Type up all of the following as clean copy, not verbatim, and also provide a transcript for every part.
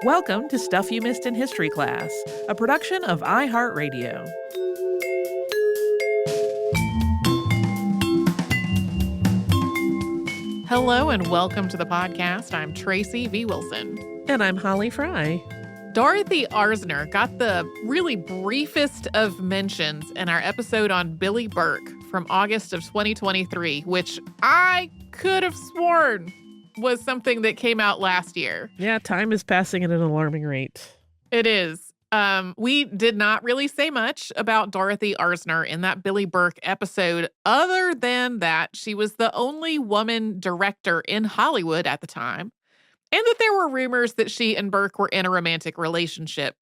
Welcome to Stuff You Missed in History Class, a production of iHeartRadio. Hello and welcome to the podcast. I'm Tracy V. Wilson. And I'm Holly Fry. Dorothy Arzner got the really briefest of mentions in our episode on Billy Burke from August of 2023, which I could have sworn was something that came out last year. Yeah, time is passing at an alarming rate. It is. We did not really say much about Dorothy Arzner in that Billy Burke episode, other than that she was the only woman director in Hollywood at the time, and that there were rumors that she and Burke were in a romantic relationship.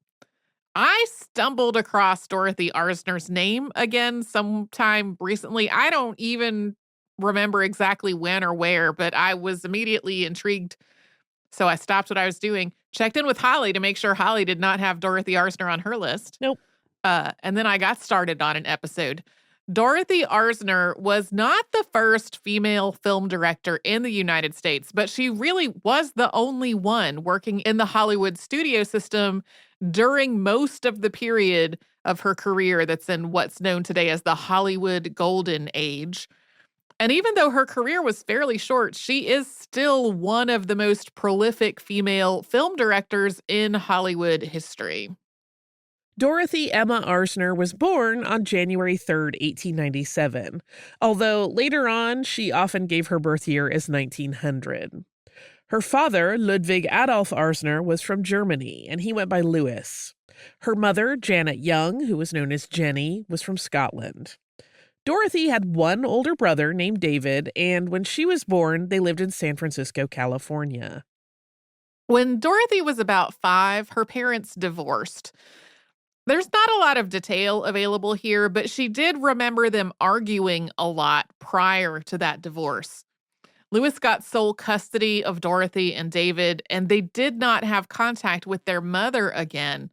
I stumbled across Dorothy Arzner's name again sometime recently. I don't even remember exactly when or where, but I was immediately intrigued. So I stopped what I was doing, checked in with Holly to make sure Holly did not have Dorothy Arzner on her list. Nope. And then I got started on an episode. Dorothy Arzner was not the first female film director in the United States, but she really was the only one working in the Hollywood studio system during most of the period of her career that's in what's known today as the Hollywood Golden Age. And even though her career was fairly short, she is still one of the most prolific female film directors in Hollywood history. Dorothy Emma Arzner was born on January 3rd, 1897, although later on she often gave her birth year as 1900. Her father, Ludwig Adolf Arzner, was from Germany, and he went by Louis. Her mother, Janet Young, who was known as Jenny, was from Scotland. Dorothy had one older brother named David, and when she was born, they lived in San Francisco, California. When Dorothy was about 5, her parents divorced. There's not a lot of detail available here, but she did remember them arguing a lot prior to that divorce. Louis got sole custody of Dorothy and David, and they did not have contact with their mother again.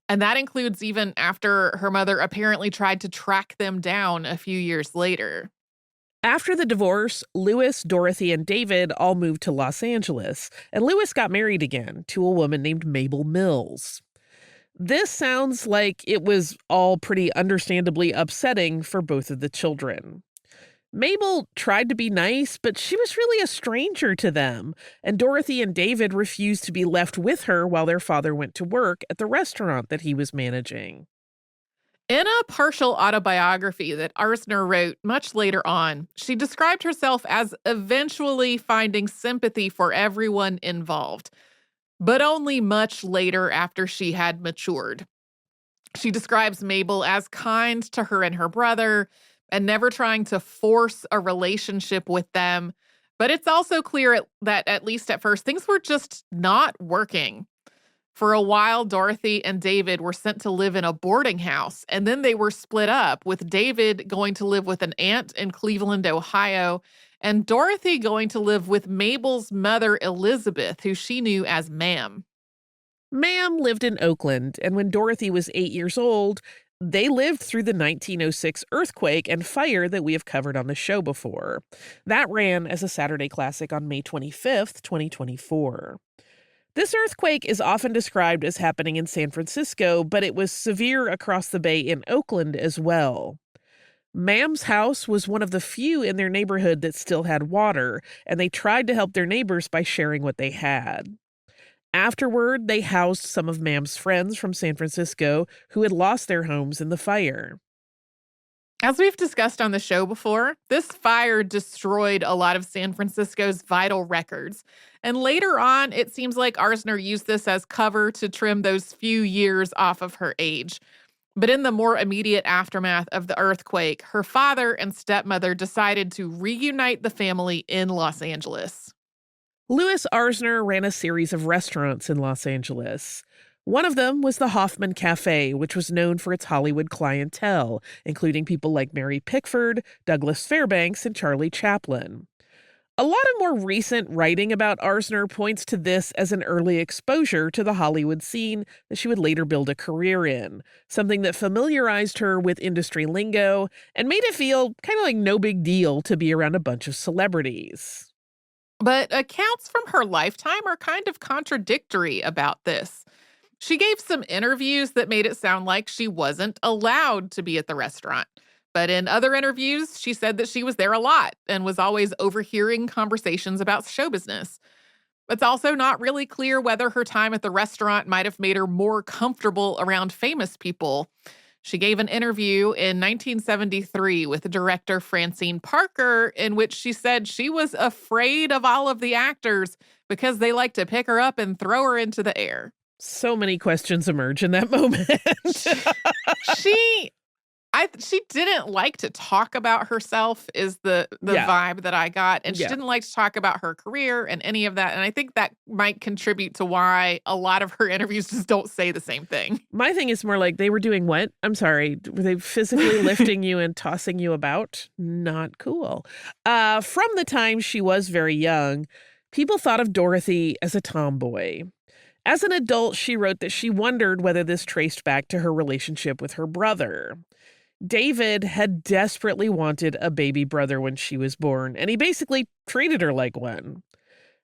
And that includes even after her mother apparently tried to track them down a few years later. After the divorce, Louis, Dorothy, and David all moved to Los Angeles, and Louis got married again to a woman named Mabel Mills. This sounds like it was all pretty understandably upsetting for both of the children. Mabel tried to be nice, but she was really a stranger to them, and Dorothy and David refused to be left with her while their father went to work at the restaurant that he was managing. In a partial autobiography that Arzner wrote much later on, she described herself as eventually finding sympathy for everyone involved, but only much later after she had matured. She describes Mabel as kind to her and her brother and never trying to force a relationship with them. But it's also clear that, at least at first, things were just not working. For a while, Dorothy and David were sent to live in a boarding house, and then they were split up, with David going to live with an aunt in Cleveland, Ohio, and Dorothy going to live with Mabel's mother, Elizabeth, who she knew as Ma'am. Ma'am lived in Oakland, and when Dorothy was 8 years old, they lived through the 1906 earthquake and fire that we have covered on the show before. That ran as a Saturday Classic on May 25th, 2024. This earthquake is often described as happening in San Francisco, but it was severe across the bay in Oakland as well. Ma'am's house was one of the few in their neighborhood that still had water, and they tried to help their neighbors by sharing what they had. Afterward, they housed some of Ma'am's friends from San Francisco who had lost their homes in the fire. As we've discussed on the show before, this fire destroyed a lot of San Francisco's vital records. And later on, it seems like Arzner used this as cover to trim those few years off of her age. But in the more immediate aftermath of the earthquake, her father and stepmother decided to reunite the family in Los Angeles. Louis Arzner ran a series of restaurants in Los Angeles. One of them was the Hoffman Cafe, which was known for its Hollywood clientele, including people like Mary Pickford, Douglas Fairbanks, and Charlie Chaplin. A lot of more recent writing about Arzner points to this as an early exposure to the Hollywood scene that she would later build a career in, something that familiarized her with industry lingo and made it feel kind of like no big deal to be around a bunch of celebrities. But accounts from her lifetime are kind of contradictory about this. She gave some interviews that made it sound like she wasn't allowed to be at the restaurant. But in other interviews, she said that she was there a lot and was always overhearing conversations about show business. It's also not really clear whether her time at the restaurant might have made her more comfortable around famous people. She gave an interview in 1973 with director Francine Parker, in which she said she was afraid of all of the actors because they like to pick her up and throw her into the air. So many questions emerge in that moment. She didn't like to talk about herself is the Yeah. vibe that I got. And she Yeah. didn't like to talk about her career and any of that. And I think that might contribute to why a lot of her interviews just don't say the same thing. My thing is more like, they were doing what? I'm sorry. Were they physically lifting you and tossing you about? Not cool. From the time she was very young, people thought of Dorothy as a tomboy. As an adult, she wrote that she wondered whether this traced back to her relationship with her brother. David had desperately wanted a baby brother when she was born, and he basically treated her like one.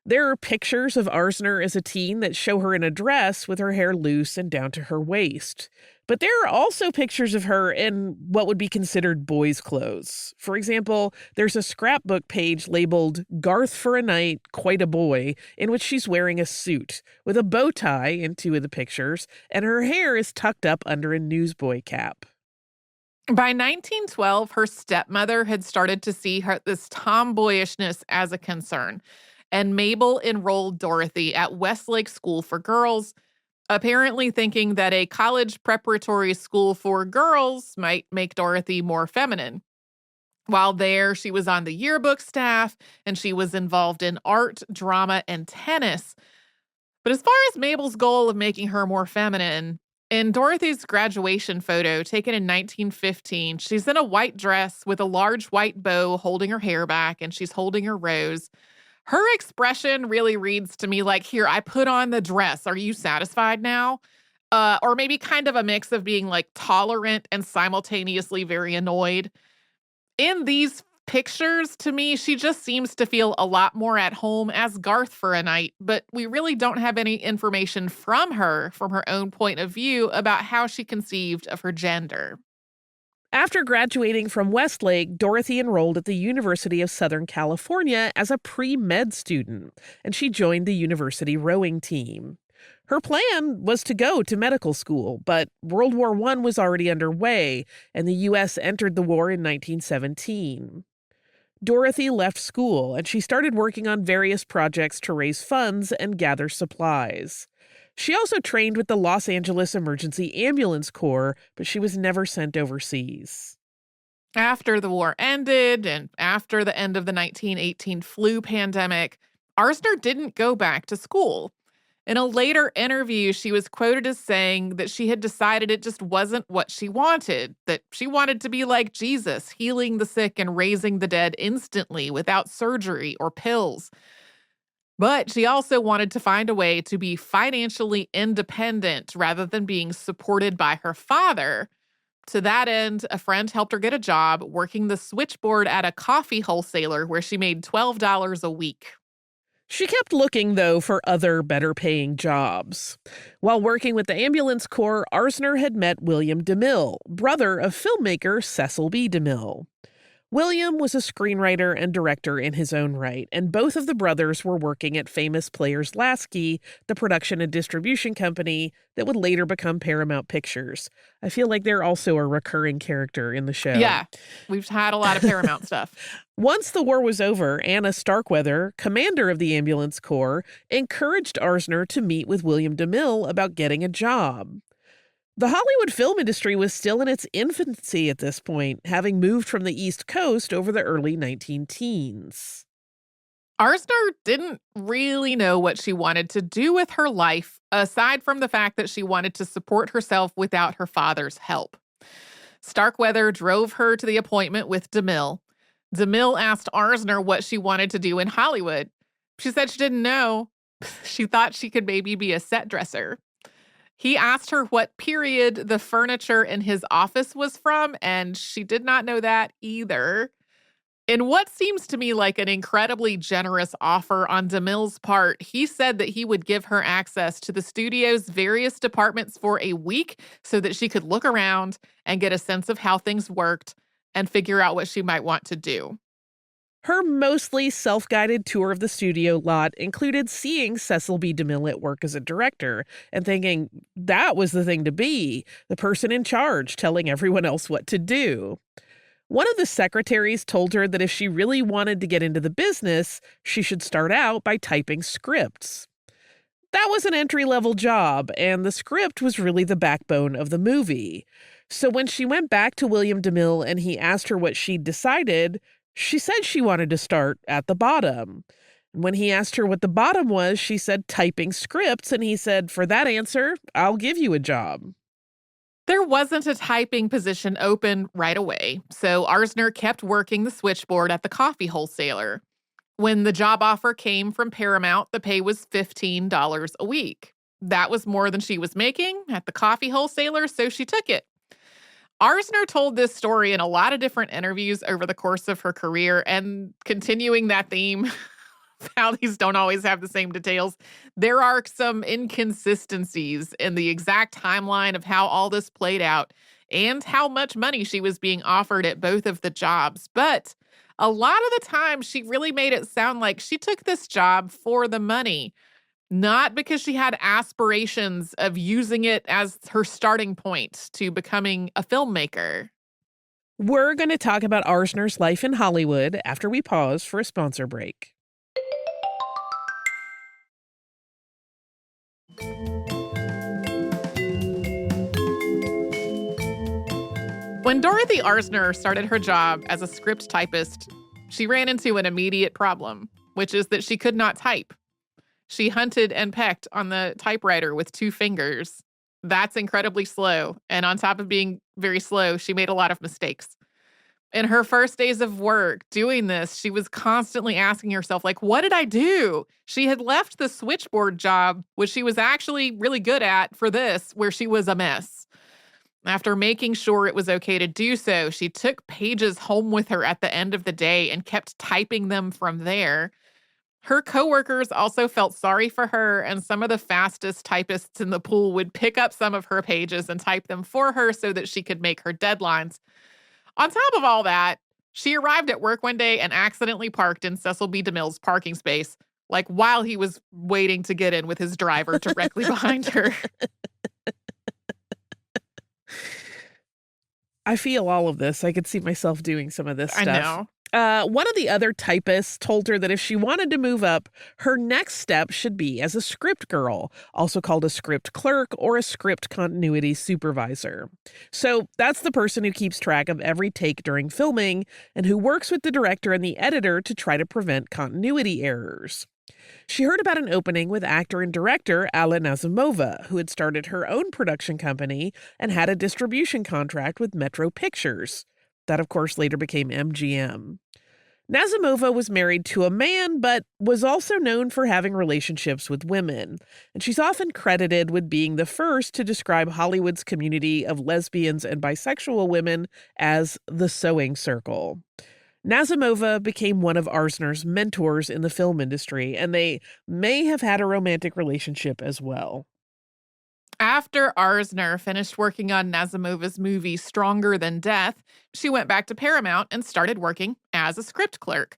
There are pictures of Arzner as a teen that show her in a dress with her hair loose and down to her waist. But there are also pictures of her in what would be considered boys' clothes. For example, there's a scrapbook page labeled "Garth for a Night, Quite a Boy," in which she's wearing a suit with a bow tie in two of the pictures, and her hair is tucked up under a newsboy cap. By 1912, her stepmother had started to see this tomboyishness as a concern, and Mabel enrolled Dorothy at Westlake School for Girls, apparently thinking that a college preparatory school for girls might make Dorothy more feminine. While there, she was on the yearbook staff, and she was involved in art, drama, and tennis. But as far as Mabel's goal of making her more feminine, in Dorothy's graduation photo taken in 1915, she's in a white dress with a large white bow holding her hair back, and she's holding her rose. Her expression really reads to me like, here, I put on the dress. Are you satisfied now? Or maybe kind of a mix of being like tolerant and simultaneously very annoyed. In these pictures, to me, she just seems to feel a lot more at home as Garth for a night, but we really don't have any information from her own point of view about how she conceived of her gender. After graduating from Westlake, Dorothy enrolled at the University of Southern California as a pre-med student, and she joined the university rowing team. Her plan was to go to medical school, but World War I was already underway, and the U.S. entered the war in 1917. Dorothy left school, and she started working on various projects to raise funds and gather supplies. She also trained with the Los Angeles Emergency Ambulance Corps, but she was never sent overseas. After the war ended and after the end of the 1918 flu pandemic, Arzner didn't go back to school. In a later interview, she was quoted as saying that she had decided it just wasn't what she wanted, that she wanted to be like Jesus, healing the sick and raising the dead instantly without surgery or pills. But she also wanted to find a way to be financially independent rather than being supported by her father. To that end, a friend helped her get a job working the switchboard at a coffee wholesaler where she made $12 a week. She kept looking, though, for other better-paying jobs. While working with the Ambulance Corps, Arzner had met William DeMille, brother of filmmaker Cecil B. DeMille. William was a screenwriter and director in his own right, and both of the brothers were working at Famous Players Lasky, the production and distribution company that would later become Paramount Pictures. I feel like they're also a recurring character in the show. Yeah, we've had a lot of Paramount stuff. Once the war was over, Anna Starkweather, commander of the Ambulance Corps, encouraged Arzner to meet with William DeMille about getting a job. The Hollywood film industry was still in its infancy at this point, having moved from the East Coast over the early 19-teens. Arzner didn't really know what she wanted to do with her life, aside from the fact that she wanted to support herself without her father's help. Starkweather drove her to the appointment with DeMille. DeMille asked Arzner what she wanted to do in Hollywood. She said she didn't know. She thought she could maybe be a set dresser. He asked her what period the furniture in his office was from, and she did not know that either. In what seems to me like an incredibly generous offer on DeMille's part, he said that he would give her access to the studio's various departments for a week so that she could look around and get a sense of how things worked and figure out what she might want to do. Her mostly self-guided tour of the studio lot included seeing Cecil B. DeMille at work as a director and thinking that was the thing to be, the person in charge telling everyone else what to do. One of the secretaries told her that if she really wanted to get into the business, she should start out by typing scripts. That was an entry-level job, and the script was really the backbone of the movie. So when she went back to William DeMille and he asked her what she'd decided, she said she wanted to start at the bottom. When he asked her what the bottom was, she said typing scripts, and he said, "For that answer, I'll give you a job." There wasn't a typing position open right away, so Arzner kept working the switchboard at the coffee wholesaler. When the job offer came from Paramount, the pay was $15 a week. That was more than she was making at the coffee wholesaler, so she took it. Arzner told this story in a lot of different interviews over the course of her career, and continuing that theme, how these don't always have the same details, there are some inconsistencies in the exact timeline of how all this played out and how much money she was being offered at both of the jobs. But a lot of the time, she really made it sound like she took this job for the money, not because she had aspirations of using it as her starting point to becoming a filmmaker. We're going to talk about Arzner's life in Hollywood after we pause for a sponsor break. When Dorothy Arzner started her job as a script typist, she ran into an immediate problem, which is that she could not type. She hunted and pecked on the typewriter with 2 fingers. That's incredibly slow, and on top of being very slow, she made a lot of mistakes. In her first days of work doing this, she was constantly asking herself, like, what did I do? She had left the switchboard job, which she was actually really good at, for this, where she was a mess. After making sure it was okay to do so, she took pages home with her at the end of the day and kept typing them from there. Her coworkers also felt sorry for her, and some of the fastest typists in the pool would pick up some of her pages and type them for her so that she could make her deadlines. On top of all that, she arrived at work one day and accidentally parked in Cecil B. DeMille's parking space, like while he was waiting to get in with his driver directly behind her. I feel all of this. I could see myself doing some of this stuff. I know. One of the other typists told her that if she wanted to move up, her next step should be as a script girl, also called a script clerk or a script continuity supervisor. So that's the person who keeps track of every take during filming and who works with the director and the editor to try to prevent continuity errors. She heard about an opening with actor and director Alla Nazimova, who had started her own production company and had a distribution contract with Metro Pictures. That, of course, later became MGM. Nazimova was married to a man, but was also known for having relationships with women. And she's often credited with being the first to describe Hollywood's community of lesbians and bisexual women as the sewing circle. Nazimova became one of Arzner's mentors in the film industry, and they may have had a romantic relationship as well. After Arzner finished working on Nazimova's movie Stronger Than Death, she went back to Paramount and started working as a script clerk.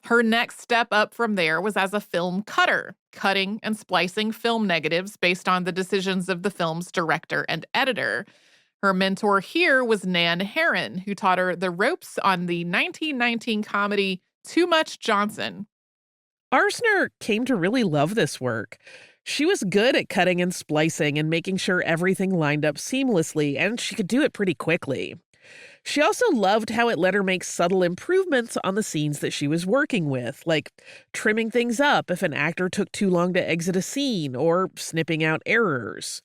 Her next step up from there was as a film cutter, cutting and splicing film negatives based on the decisions of the film's director and editor. Her mentor here was Nan Herron, who taught her the ropes on the 1919 comedy Too Much Johnson. Arzner came to really love this work. She was good at cutting and splicing and making sure everything lined up seamlessly, and she could do it pretty quickly. She also loved how it let her make subtle improvements on the scenes that she was working with, like trimming things up if an actor took too long to exit a scene or snipping out errors.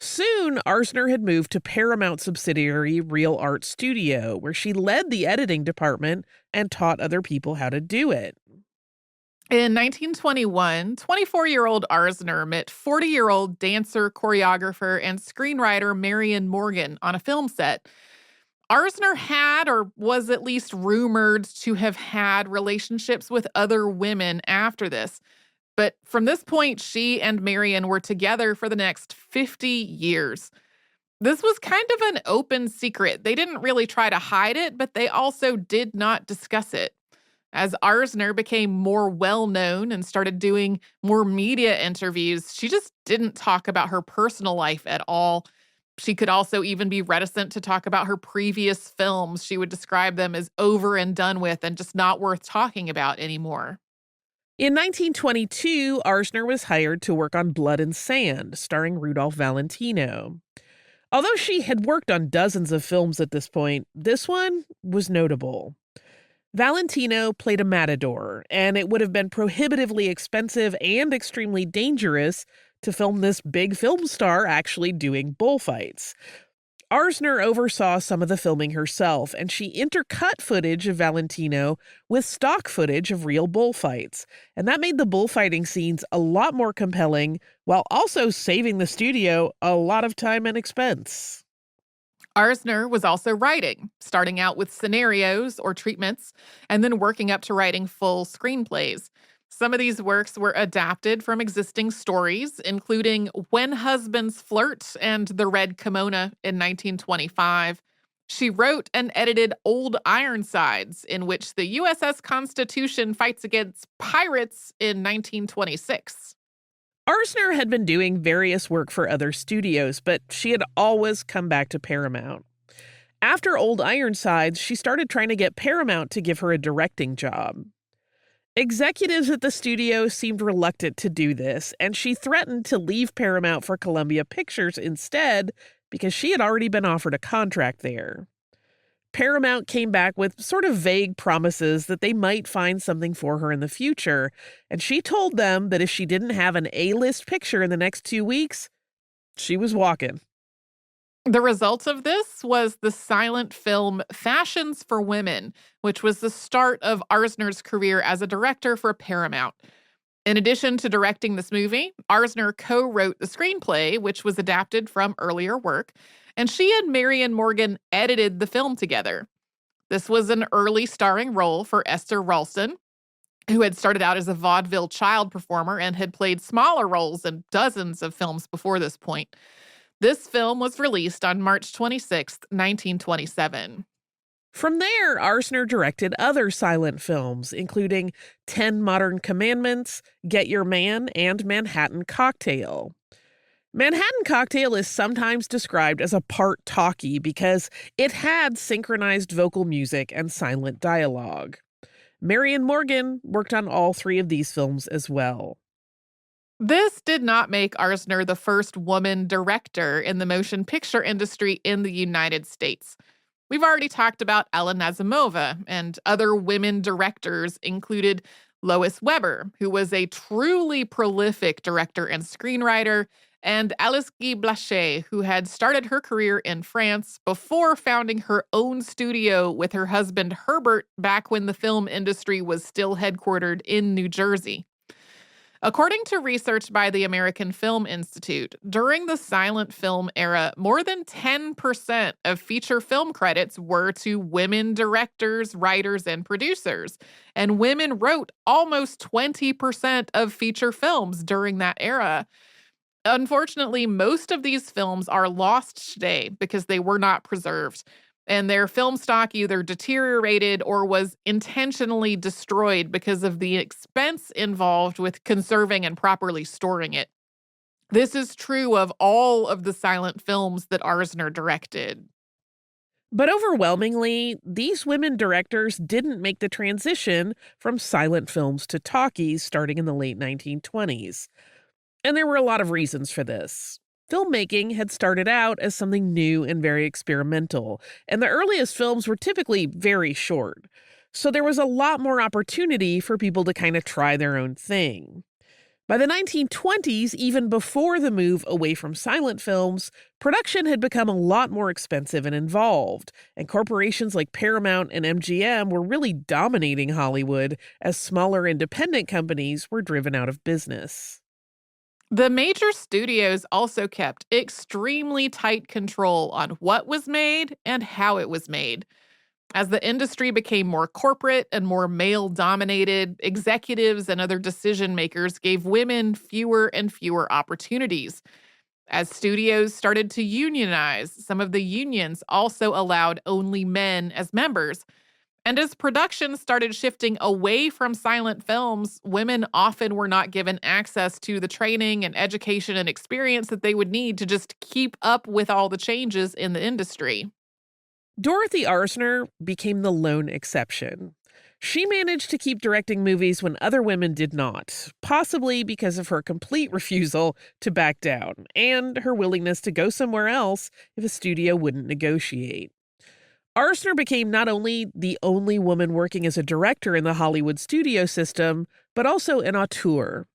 Soon, Arzner had moved to Paramount subsidiary Real Art Studio, where she led the editing department and taught other people how to do it. In 1921, 24-year-old Arzner met 40-year-old dancer, choreographer, and screenwriter Marion Morgan on a film set. Arzner had, or was at least rumored to have had, relationships with other women after this. But from this point, she and Marion were together for the next 50 years. This was kind of an open secret. They didn't really try to hide it, but they also did not discuss it. As Arzner became more well-known and started doing more media interviews, she just didn't talk about her personal life at all. She could also even be reticent to talk about her previous films. She would describe them as over and done with and just not worth talking about anymore. In 1922, Arzner was hired to work on Blood and Sand, starring Rudolph Valentino. Although she had worked on dozens of films at this point, this one was notable. Valentino played a matador, and it would have been prohibitively expensive and extremely dangerous to film this big film star actually doing bullfights. Arzner oversaw some of the filming herself, and she intercut footage of Valentino with stock footage of real bullfights. And that made the bullfighting scenes a lot more compelling, while also saving the studio a lot of time and expense. Arzner was also writing, starting out with scenarios or treatments, and then working up to writing full screenplays. Some of these works were adapted from existing stories, including When Husbands Flirt and The Red Kimono in 1925. She wrote and edited Old Ironsides, in which the USS Constitution fights against pirates in 1926. Arzner had been doing various work for other studios, but she had always come back to Paramount. After Old Ironsides, she started trying to get Paramount to give her a directing job. Executives at the studio seemed reluctant to do this, and she threatened to leave Paramount for Columbia Pictures instead because she had already been offered a contract there. Paramount came back with sort of vague promises that they might find something for her in the future, and she told them that if she didn't have an A-list picture in the next 2 weeks, she was walking. The result of this was the silent film Fashions for Women, which was the start of Arzner's career as a director for Paramount. In addition to directing this movie, Arzner co-wrote the screenplay, which was adapted from earlier work, and she and Marion Morgan edited the film together. This was an early starring role for Esther Ralston, who had started out as a vaudeville child performer and had played smaller roles in dozens of films before this point. This film was released on March 26, 1927. From there, Arzner directed other silent films, including 10 Modern Commandments, Get Your Man, and Manhattan Cocktail. Manhattan Cocktail is sometimes described as a part talkie because it had synchronized vocal music and silent dialogue. Marion Morgan worked on all 3 of these films as well. This did not make Arzner the first woman director in the motion picture industry in the United States. We've already talked about Ella Nazimova, and other women directors included Lois Weber, who was a truly prolific director and screenwriter, and Alice Guy Blaché, who had started her career in France before founding her own studio with her husband Herbert back when the film industry was still headquartered in New Jersey. According to research by the American Film Institute, during the silent film era, more than 10% of feature film credits were to women directors, writers, and producers. And women wrote almost 20% of feature films during that era. Unfortunately, most of these films are lost today because they were not preserved, and their film stock either deteriorated or was intentionally destroyed because of the expense involved with conserving and properly storing it. This is true of all of the silent films that Arzner directed. But overwhelmingly, these women directors didn't make the transition from silent films to talkies starting in the late 1920s. And there were a lot of reasons for this. Filmmaking had started out as something new and very experimental, and the earliest films were typically very short. So there was a lot more opportunity for people to kind of try their own thing. By the 1920s, even before the move away from silent films, production had become a lot more expensive and involved, and corporations like Paramount and MGM were really dominating Hollywood as smaller independent companies were driven out of business. The major studios also kept extremely tight control on what was made and how it was made. As the industry became more corporate and more male dominated, executives and other decision makers gave women fewer and fewer opportunities. As studios started to unionize, some of the unions also allowed only men as members. And as production started shifting away from silent films, women often were not given access to the training and education and experience that they would need to just keep up with all the changes in the industry. Dorothy Arzner became the lone exception. She managed to keep directing movies when other women did not, possibly because of her complete refusal to back down and her willingness to go somewhere else if a studio wouldn't negotiate. Arzner became not only the only woman working as a director in the Hollywood studio system, but also an auteur.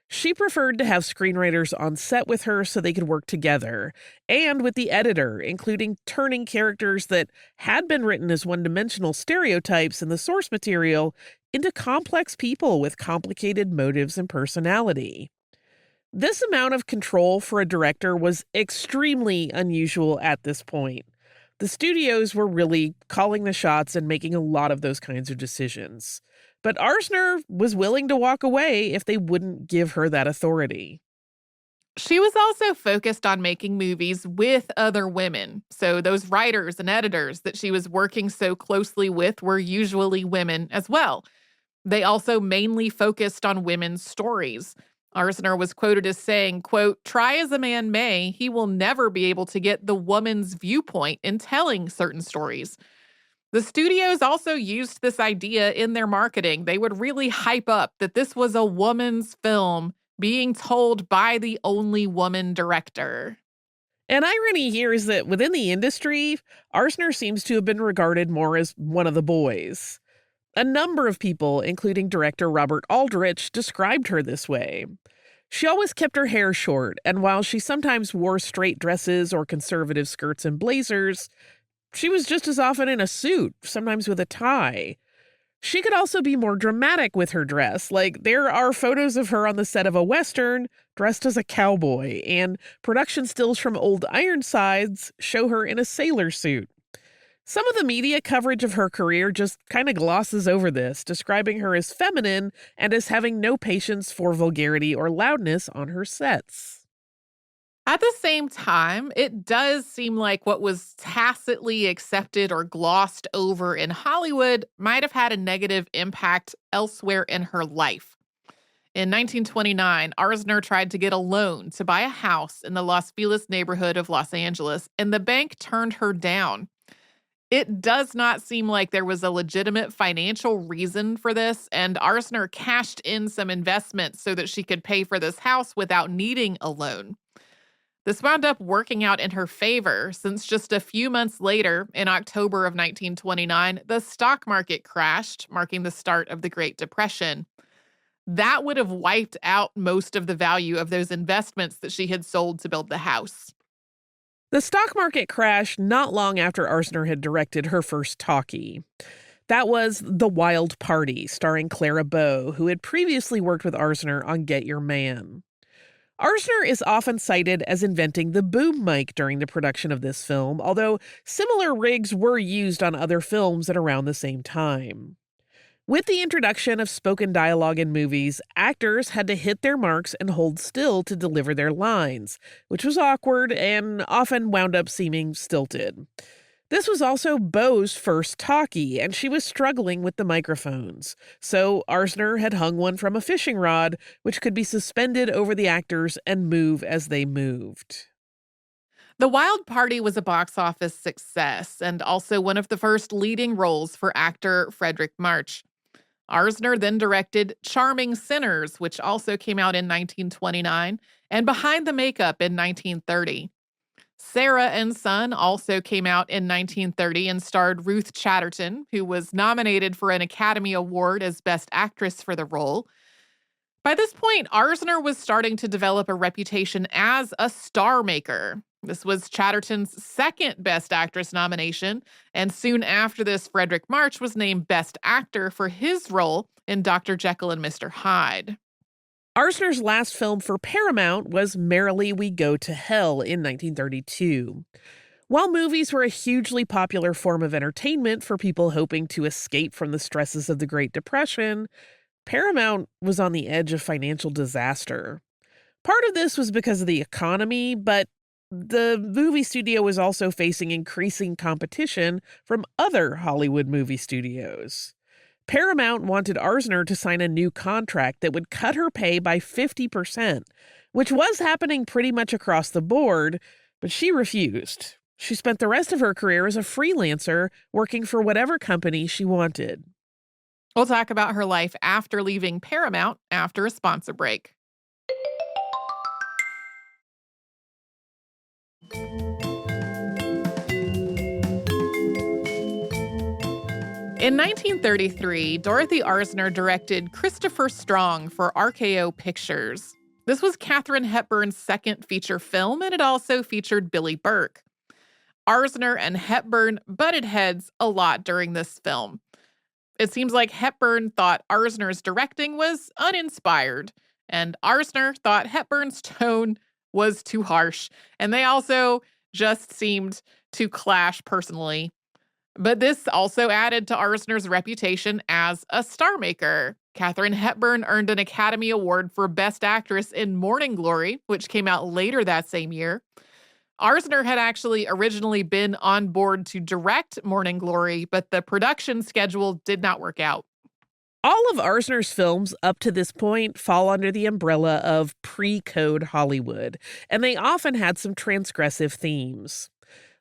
She preferred to have screenwriters on set with her so they could work together, and with the editor, including turning characters that had been written as one-dimensional stereotypes in the source material into complex people with complicated motives and personality. This amount of control for a director was extremely unusual at this point. The studios were really calling the shots and making a lot of those kinds of decisions. But Arzner was willing to walk away if they wouldn't give her that authority. She was also focused on making movies with other women. So those writers and editors that she was working so closely with were usually women as well. They also mainly focused on women's stories. Arzner was quoted as saying, quote, "Try as a man may, he will never be able to get the woman's viewpoint in telling certain stories." The studios also used this idea in their marketing. They would really hype up that this was a woman's film being told by the only woman director. An irony here is that within the industry, Arzner seems to have been regarded more as one of the boys. A number of people, including director Robert Aldrich, described her this way. She always kept her hair short, and while she sometimes wore straight dresses or conservative skirts and blazers, she was just as often in a suit, sometimes with a tie. She could also be more dramatic with her dress, like there are photos of her on the set of a Western dressed as a cowboy, and production stills from Old Ironsides show her in a sailor suit. Some of the media coverage of her career just kind of glosses over this, describing her as feminine and as having no patience for vulgarity or loudness on her sets. At the same time, it does seem like what was tacitly accepted or glossed over in Hollywood might have had a negative impact elsewhere in her life. In 1929, Arzner tried to get a loan to buy a house in the Los Feliz neighborhood of Los Angeles, and the bank turned her down. It does not seem like there was a legitimate financial reason for this, and Arzner cashed in some investments so that she could pay for this house without needing a loan. This wound up working out in her favor, since just a few months later, in October of 1929, the stock market crashed, marking the start of the Great Depression. That would have wiped out most of the value of those investments that she had sold to build the house. The stock market crashed not long after Arzner had directed her first talkie. That was The Wild Party, starring Clara, who had previously worked with Arzner on Get Your Man. Arzner is often cited as inventing the boom mic during the production of this film, although similar rigs were used on other films at around the same time. With the introduction of spoken dialogue in movies, actors had to hit their marks and hold still to deliver their lines, which was awkward and often wound up seeming stilted. This was also Beau's first talkie, and she was struggling with the microphones. So Arzner had hung one from a fishing rod, which could be suspended over the actors and move as they moved. The Wild Party was a box office success and also one of the first leading roles for actor Frederick March. Arzner then directed Charming Sinners, which also came out in 1929, and Behind the Makeup in 1930. Sarah and Son also came out in 1930 and starred Ruth Chatterton, who was nominated for an Academy Award as Best Actress for the role. By this point, Arzner was starting to develop a reputation as a star maker. This was Chatterton's second Best Actress nomination, and soon after this, Frederick March was named Best Actor for his role in Dr. Jekyll and Mr. Hyde. Arzner's last film for Paramount was Merrily We Go to Hell in 1932. While movies were a hugely popular form of entertainment for people hoping to escape from the stresses of the Great Depression, Paramount was on the edge of financial disaster. Part of this was because of the economy, but the movie studio was also facing increasing competition from other Hollywood movie studios. Paramount wanted Arzner to sign a new contract that would cut her pay by 50%, which was happening pretty much across the board, but she refused. She spent the rest of her career as a freelancer, working for whatever company she wanted. We'll talk about her life after leaving Paramount after a sponsor break. In 1933, Dorothy Arzner directed Christopher Strong for RKO Pictures. This was Katharine Hepburn's second feature film, and it also featured Billy Burke. Arzner and Hepburn butted heads a lot during this film. It seems like Hepburn thought Arzner's directing was uninspired, and Arzner thought Hepburn's tone was too harsh, and they also just seemed to clash personally. But this also added to Arzner's reputation as a star maker. Katharine Hepburn earned an Academy Award for Best Actress in Morning Glory, which came out later that same year. Arzner had actually originally been on board to direct Morning Glory, but the production schedule did not work out. All of Arzner's films up to this point fall under the umbrella of pre-code Hollywood, and they often had some transgressive themes.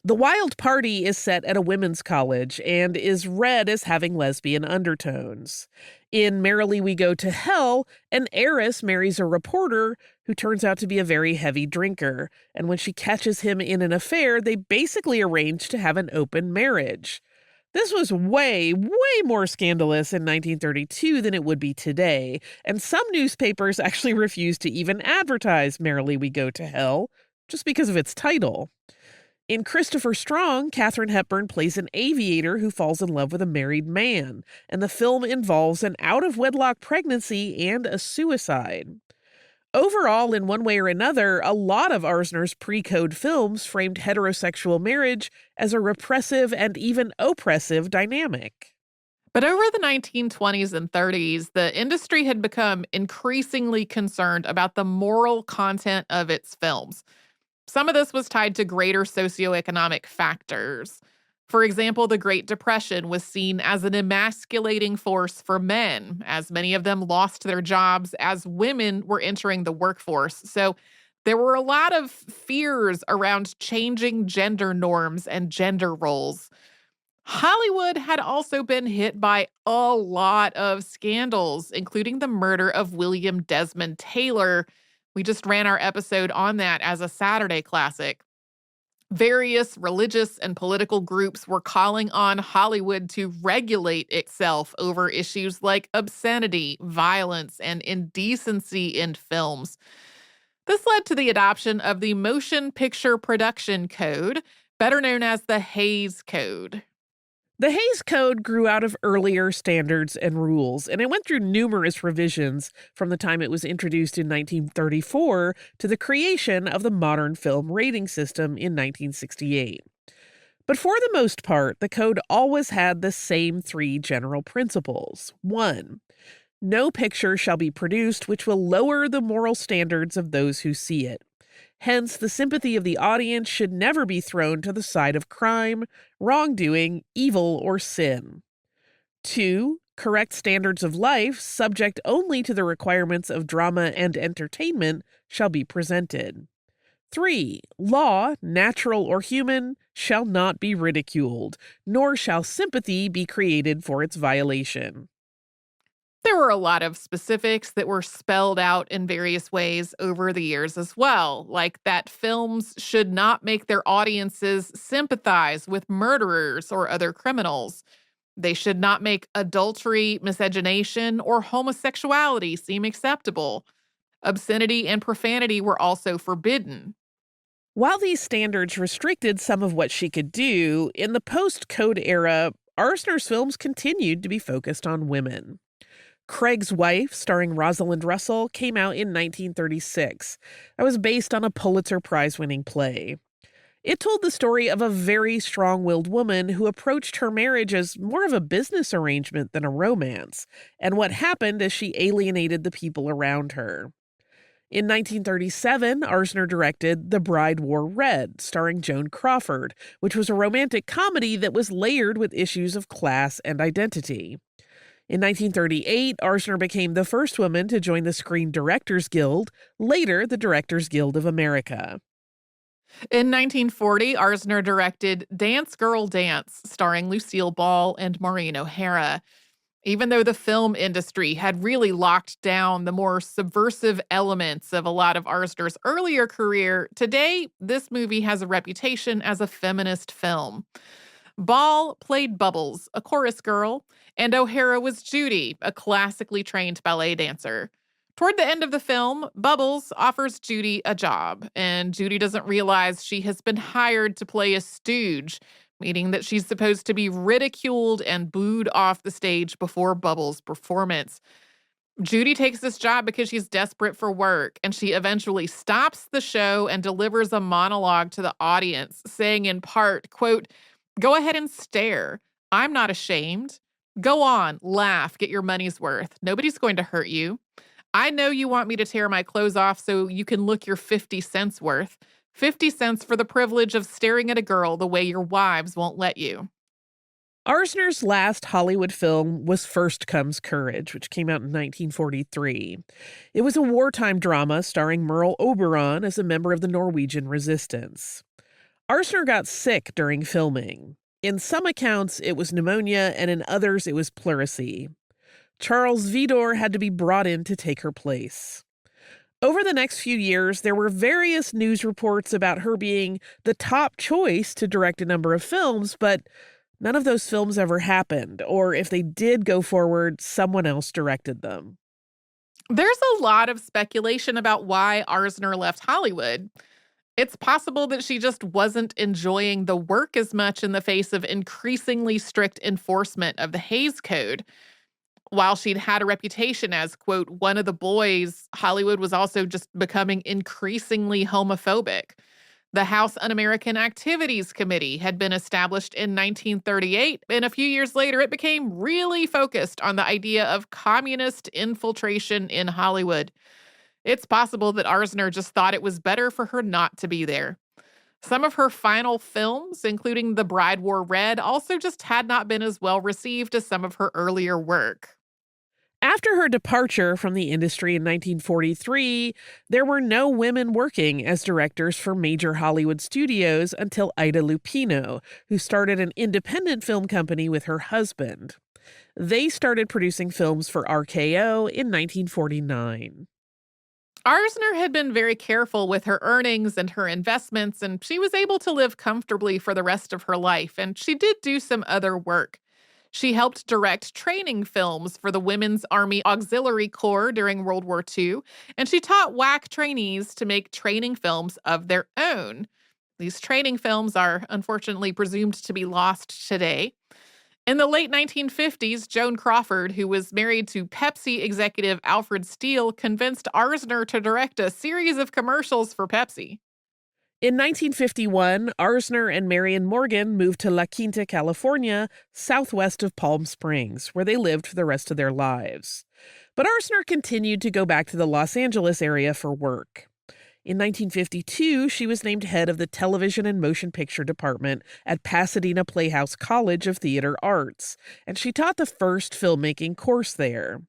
The Wild Party is set at a women's college and is read as having lesbian undertones. In Merrily We Go to Hell, an heiress marries a reporter who turns out to be a very heavy drinker, and when she catches him in an affair, they basically arrange to have an open marriage. This was way, way more scandalous in 1932 than it would be today, and some newspapers actually refused to even advertise Merrily We Go to Hell just because of its title. In Christopher Strong, Katharine Hepburn plays an aviator who falls in love with a married man, and the film involves an out-of-wedlock pregnancy and a suicide. Overall, in one way or another, a lot of Arzner's pre-code films framed heterosexual marriage as a repressive and even oppressive dynamic. But over the 1920s and 30s, the industry had become increasingly concerned about the moral content of its films. Some of this was tied to greater socioeconomic factors. For example, the Great Depression was seen as an emasculating force for men, as many of them lost their jobs as women were entering the workforce. So there were a lot of fears around changing gender norms and gender roles. Hollywood had also been hit by a lot of scandals, including the murder of William Desmond Taylor. We just ran our episode on that as a Saturday classic. Various religious and political groups were calling on Hollywood to regulate itself over issues like obscenity, violence, and indecency in films. This led to the adoption of the Motion Picture Production Code, better known as the Hays Code. The Hays Code grew out of earlier standards and rules, and it went through numerous revisions from the time it was introduced in 1934 to the creation of the modern film rating system in 1968. But for the most part, the code always had the same three general principles. 1. No picture shall be produced which will lower the moral standards of those who see it. Hence, the sympathy of the audience should never be thrown to the side of crime, wrongdoing, evil, or sin. 2. Correct standards of life, subject only to the requirements of drama and entertainment, shall be presented. 3. Law, natural or human, shall not be ridiculed, nor shall sympathy be created for its violation. There were a lot of specifics that were spelled out in various ways over the years as well, like that films should not make their audiences sympathize with murderers or other criminals. They should not make adultery, miscegenation, or homosexuality seem acceptable. Obscenity and profanity were also forbidden. While these standards restricted some of what she could do, in the post-code era, Arzner's films continued to be focused on women. Craig's Wife, starring Rosalind Russell, came out in 1936. That was based on a Pulitzer Prize-winning play. It told the story of a very strong-willed woman who approached her marriage as more of a business arrangement than a romance, and what happened as she alienated the people around her. In 1937, Arzner directed The Bride Wore Red, starring Joan Crawford, which was a romantic comedy that was layered with issues of class and identity. In 1938, Arzner became the first woman to join the Screen Directors Guild, later the Directors Guild of America. In 1940, Arzner directed Dance Girl Dance, starring Lucille Ball and Maureen O'Hara. Even though the film industry had really locked down the more subversive elements of a lot of Arzner's earlier career, today this movie has a reputation as a feminist film. Ball played Bubbles, a chorus girl, and O'Hara was Judy, a classically trained ballet dancer. Toward the end of the film, Bubbles offers Judy a job, and Judy doesn't realize she has been hired to play a stooge, meaning that she's supposed to be ridiculed and booed off the stage before Bubbles' performance. Judy takes this job because she's desperate for work, and she eventually stops the show and delivers a monologue to the audience, saying in part, quote, "Go ahead and stare. I'm not ashamed. Go on, laugh, get your money's worth. Nobody's going to hurt you. I know you want me to tear my clothes off so you can look your 50 cents worth. 50 cents for the privilege of staring at a girl the way your wives won't let you." Arzner's last Hollywood film was First Comes Courage, which came out in 1943. It was a wartime drama starring Merle Oberon as a member of the Norwegian resistance. Arzner got sick during filming. In some accounts, it was pneumonia, and in others, it was pleurisy. Charles Vidor had to be brought in to take her place. Over the next few years, there were various news reports about her being the top choice to direct a number of films, but none of those films ever happened, or if they did go forward, someone else directed them. There's a lot of speculation about why Arzner left Hollywood. It's possible that she just wasn't enjoying the work as much in the face of increasingly strict enforcement of the Hays Code. While she'd had a reputation as, quote, one of the boys, Hollywood was also just becoming increasingly homophobic. The House Un-American Activities Committee had been established in 1938, and a few years later it became really focused on the idea of communist infiltration in Hollywood. It's possible that Arzner just thought it was better for her not to be there. Some of her final films, including The Bride Wore Red, also just had not been as well received as some of her earlier work. After her departure from the industry in 1943, there were no women working as directors for major Hollywood studios until Ida Lupino, who started an independent film company with her husband. They started producing films for RKO in 1949. Arzner had been very careful with her earnings and her investments, and she was able to live comfortably for the rest of her life, and she did do some other work. She helped direct training films for the Women's Army Auxiliary Corps during World War II, and she taught WAC trainees to make training films of their own. These training films are unfortunately presumed to be lost today. In the late 1950s, Joan Crawford, who was married to Pepsi executive Alfred Steele, convinced Arzner to direct a series of commercials for Pepsi. In 1951, Arzner and Marion Morgan moved to La Quinta, California, southwest of Palm Springs, where they lived for the rest of their lives. But Arzner continued to go back to the Los Angeles area for work. In 1952, she was named head of the Television and Motion Picture Department at Pasadena Playhouse College of Theater Arts, and she taught the first filmmaking course there.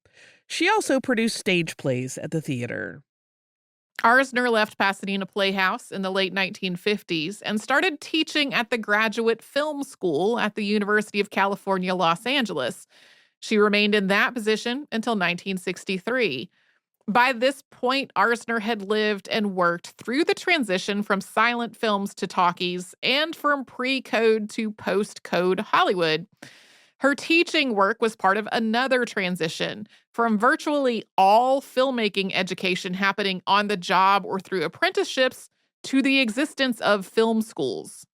She also produced stage plays at the theater. Arzner left Pasadena Playhouse in the late 1950s and started teaching at the Graduate Film School at the University of California, Los Angeles. She remained in that position until 1963. By this point, Arzner had lived and worked through the transition from silent films to talkies and from pre-code to post-code Hollywood. Her teaching work was part of another transition from virtually all filmmaking education happening on the job or through apprenticeships to the existence of film schools.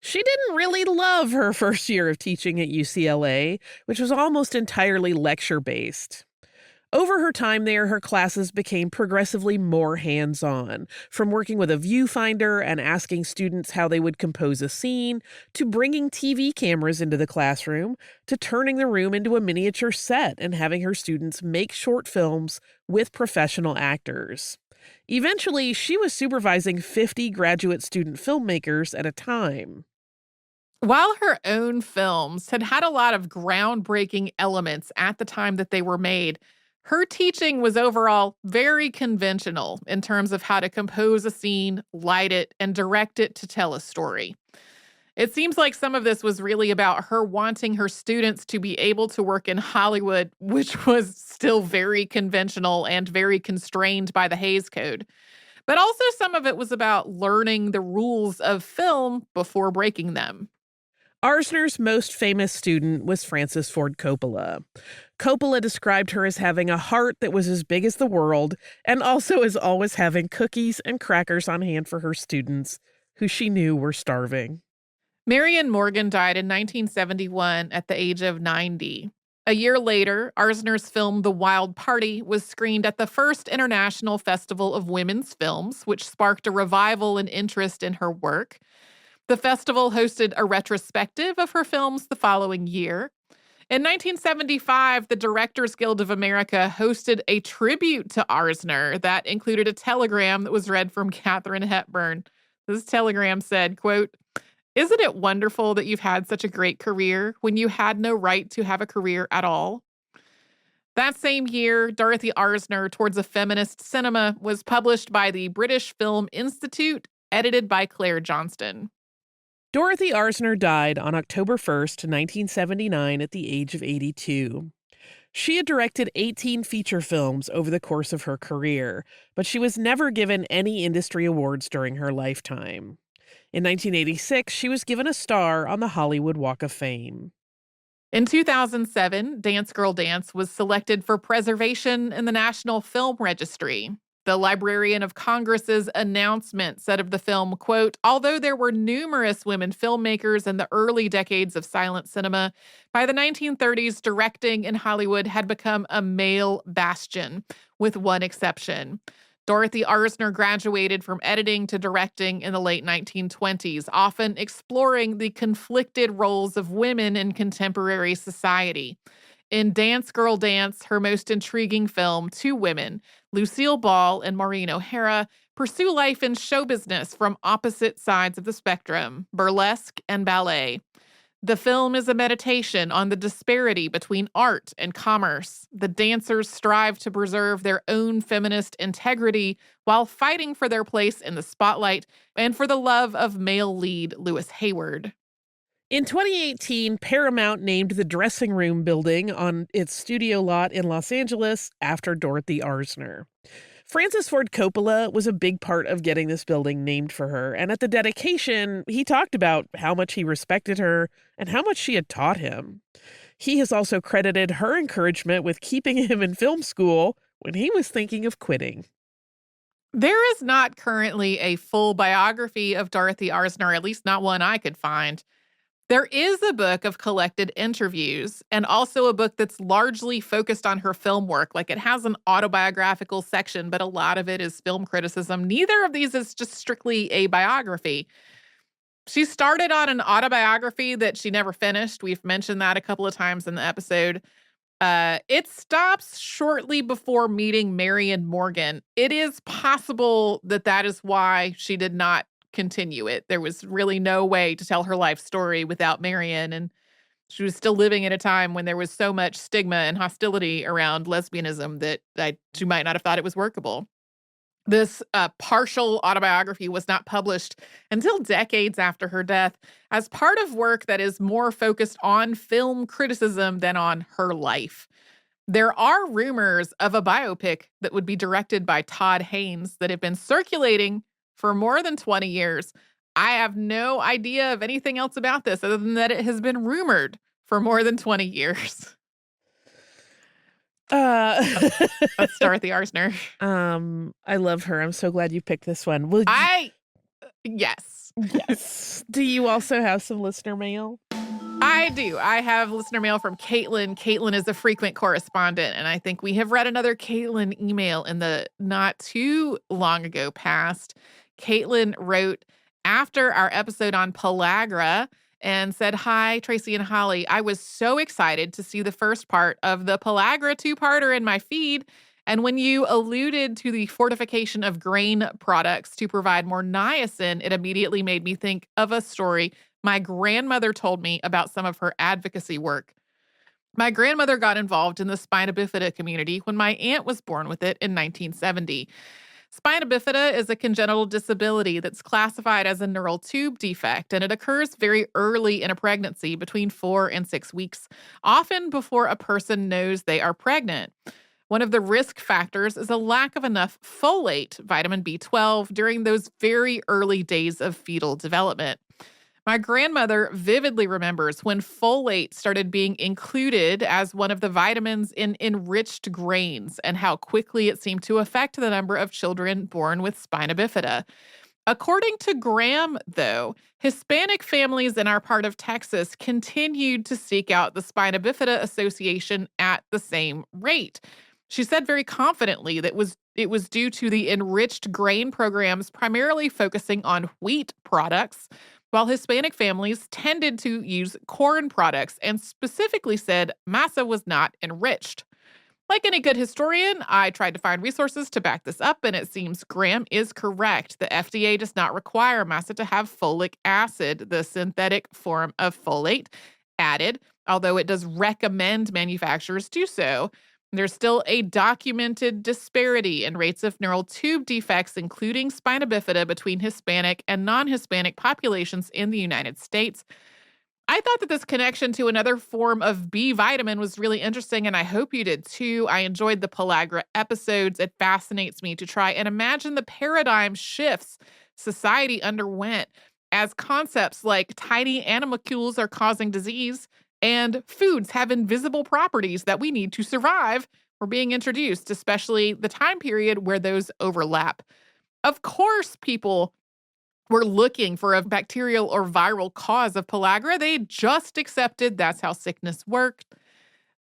She didn't really love her first year of teaching at UCLA, which was almost entirely lecture-based. Over her time there, her classes became progressively more hands-on, from working with a viewfinder and asking students how they would compose a scene, to bringing TV cameras into the classroom, to turning the room into a miniature set and having her students make short films with professional actors. Eventually, she was supervising 50 graduate student filmmakers at a time. While her own films had had a lot of groundbreaking elements at the time that they were made, her teaching was overall very conventional in terms of how to compose a scene, light it, and direct it to tell a story. It seems like some of this was really about her wanting her students to be able to work in Hollywood, which was still very conventional and very constrained by the Hays Code. But also some of it was about learning the rules of film before breaking them. Arzner's most famous student was Francis Ford Coppola. Coppola described her as having a heart that was as big as the world, and also as always having cookies and crackers on hand for her students, who she knew were starving. Marion Morgan died in 1971 at the age of 90. A year later, Arzner's film The Wild Party was screened at the first International Festival of Women's Films, which sparked a revival and interest in her work. The festival hosted a retrospective of her films the following year. In 1975, the Directors Guild of America hosted a tribute to Arzner that included a telegram that was read from Katharine Hepburn. This telegram said, quote, "Isn't it wonderful that you've had such a great career when you had no right to have a career at all?" That same year, Dorothy Arzner Towards a Feminist Cinema was published by the British Film Institute, edited by Claire Johnston. Dorothy Arzner died on October 1st, 1979, at the age of 82. She had directed 18 feature films over the course of her career, but she was never given any industry awards during her lifetime. In 1986, she was given a star on the Hollywood Walk of Fame. In 2007, Dance Girl Dance was selected for preservation in the National Film Registry. The Librarian of Congress's announcement said of the film, quote, "Although there were numerous women filmmakers in the early decades of silent cinema, by the 1930s, directing in Hollywood had become a male bastion, with one exception. Dorothy Arzner graduated from editing to directing in the late 1920s, often exploring the conflicted roles of women in contemporary society. In Dance Girl Dance, her most intriguing film, two women, Lucille Ball and Maureen O'Hara, pursue life in show business from opposite sides of the spectrum, burlesque and ballet. The film is a meditation on the disparity between art and commerce. The dancers strive to preserve their own feminist integrity while fighting for their place in the spotlight and for the love of male lead Lewis Hayward." In 2018, Paramount named the dressing room building on its studio lot in Los Angeles after Dorothy Arzner. Francis Ford Coppola was a big part of getting this building named for her, and at the dedication, he talked about how much he respected her and how much she had taught him. He has also credited her encouragement with keeping him in film school when he was thinking of quitting. There is not currently a full biography of Dorothy Arzner, at least not one I could find. There is a book of collected interviews and also a book that's largely focused on her film work. Like it has an autobiographical section, but a lot of it is film criticism. Neither of these is just strictly a biography. She started on an autobiography that she never finished. We've mentioned that a couple of times in the episode. It stops shortly before meeting Marion Morgan. It is possible that that is why she did not continue it. There was really no way to tell her life story without Marion, and she was still living at a time when there was so much stigma and hostility around lesbianism that she might not have thought it was workable. This partial autobiography was not published until decades after her death as part of work that is more focused on film criticism than on her life. There are rumors of a biopic that would be directed by Todd Haynes that have been circulating for more than 20 years. I have no idea of anything else about this other than that it has been rumored for more than 20 years. That's Dorothy Arzner. I love her. I'm so glad you picked this one. Yes. Yes. Do you also have some listener mail? I do. I have listener mail from Caitlin. Caitlin is a frequent correspondent, and I think we have read another Caitlin email in the not too long ago past. Caitlin wrote after our episode on pellagra and said, "Hi, Tracy and Holly. I was so excited to see the first part of the pellagra two-parter in my feed. And when you alluded to the fortification of grain products to provide more niacin, it immediately made me think of a story my grandmother told me about some of her advocacy work. My grandmother got involved in the spina bifida community when my aunt was born with it in 1970. Spina bifida is a congenital disability that's classified as a neural tube defect, and it occurs very early in a pregnancy, between 4 and 6 weeks, often before a person knows they are pregnant. One of the risk factors is a lack of enough folate, vitamin B12, during those very early days of fetal development. My grandmother vividly remembers when folate started being included as one of the vitamins in enriched grains and how quickly it seemed to affect the number of children born with spina bifida. According to Graham, though, Hispanic families in our part of Texas continued to seek out the Spina Bifida Association at the same rate. She said very confidently that it was due to the enriched grain programs primarily focusing on wheat products, while Hispanic families tended to use corn products, and specifically said masa was not enriched. Like any good historian, I tried to find resources to back this up, and it seems Graham is correct. The FDA does not require masa to have folic acid, the synthetic form of folate, added, although it does recommend manufacturers do so. There's still a documented disparity in rates of neural tube defects, including spina bifida, between Hispanic and non-Hispanic populations in the United States. I thought that this connection to another form of B vitamin was really interesting, and I hope you did too. I enjoyed the pellagra episodes. It fascinates me to try and imagine the paradigm shifts society underwent as concepts like tiny animalcules are causing disease and foods have invisible properties that we need to survive were being introduced, especially the time period where those overlap. Of course, people were looking for a bacterial or viral cause of pellagra. They just accepted that's how sickness worked.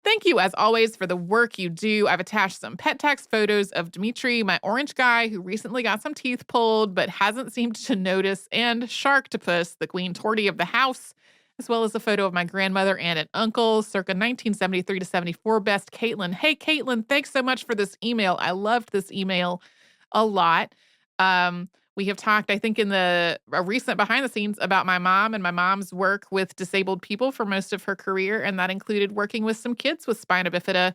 Thank you, as always, for the work you do. I've attached some pet tax photos of Dimitri, my orange guy who recently got some teeth pulled but hasn't seemed to notice, and Sharktopus, the queen tortie of the house, as well as a photo of my grandmother and an uncle, circa 1973 to 74. Best, Caitlin. Hey, Caitlin, thanks so much for this email. I loved this email a lot. We have talked, I think, in a recent behind the scenes about my mom and my mom's work with disabled people for most of her career, and that included working with some kids with spina bifida.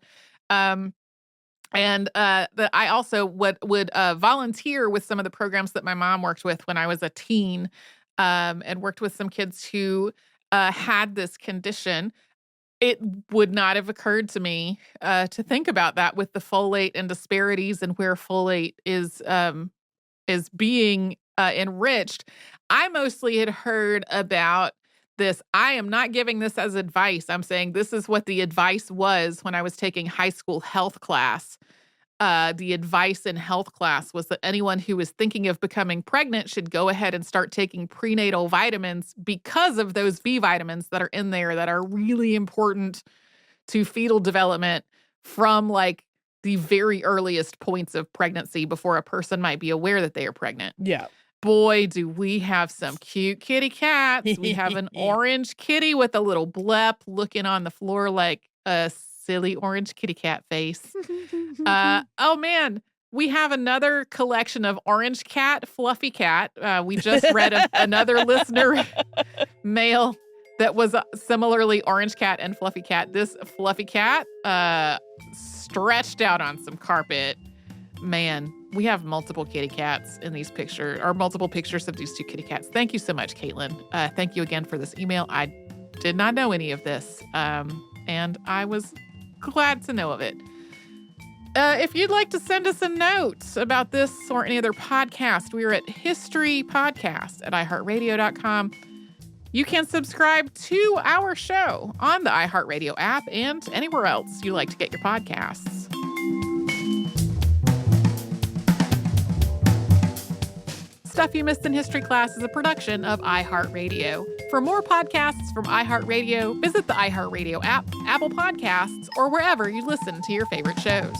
That I also would volunteer with some of the programs that my mom worked with when I was a teen, and worked with some kids who had this condition. It would not have occurred to me to think about that with the folate and disparities and where folate is being enriched. I mostly had heard about this. I am not giving this as advice. I'm saying this is what the advice was when I was taking high school health class. The advice in health class was that anyone who was thinking of becoming pregnant should go ahead and start taking prenatal vitamins because of those B vitamins that are in there that are really important to fetal development from like the very earliest points of pregnancy before a person might be aware that they are pregnant. Yeah. Boy, do we have some cute kitty cats. We have an orange kitty with a little blep looking on the floor like a silly orange kitty cat face. Oh man, we have another collection of orange cat, fluffy cat. We just read another listener mail that was similarly orange cat and fluffy cat. This fluffy cat stretched out on some carpet. Man, we have multiple kitty cats in these pictures, or multiple pictures of these two kitty cats. Thank you so much, Caitlin. Thank you again for this email. I did not know any of this, and I was glad to know of it. If you'd like to send us a note about this or any other podcast, we are at historypodcast@iheartradio.com. You can subscribe to our show on the iHeartRadio app and anywhere else you like to get your podcasts. Stuff You Missed in History Class is a production of iHeartRadio. For more podcasts from iHeartRadio, visit the iHeartRadio app, Apple Podcasts, or wherever you listen to your favorite shows.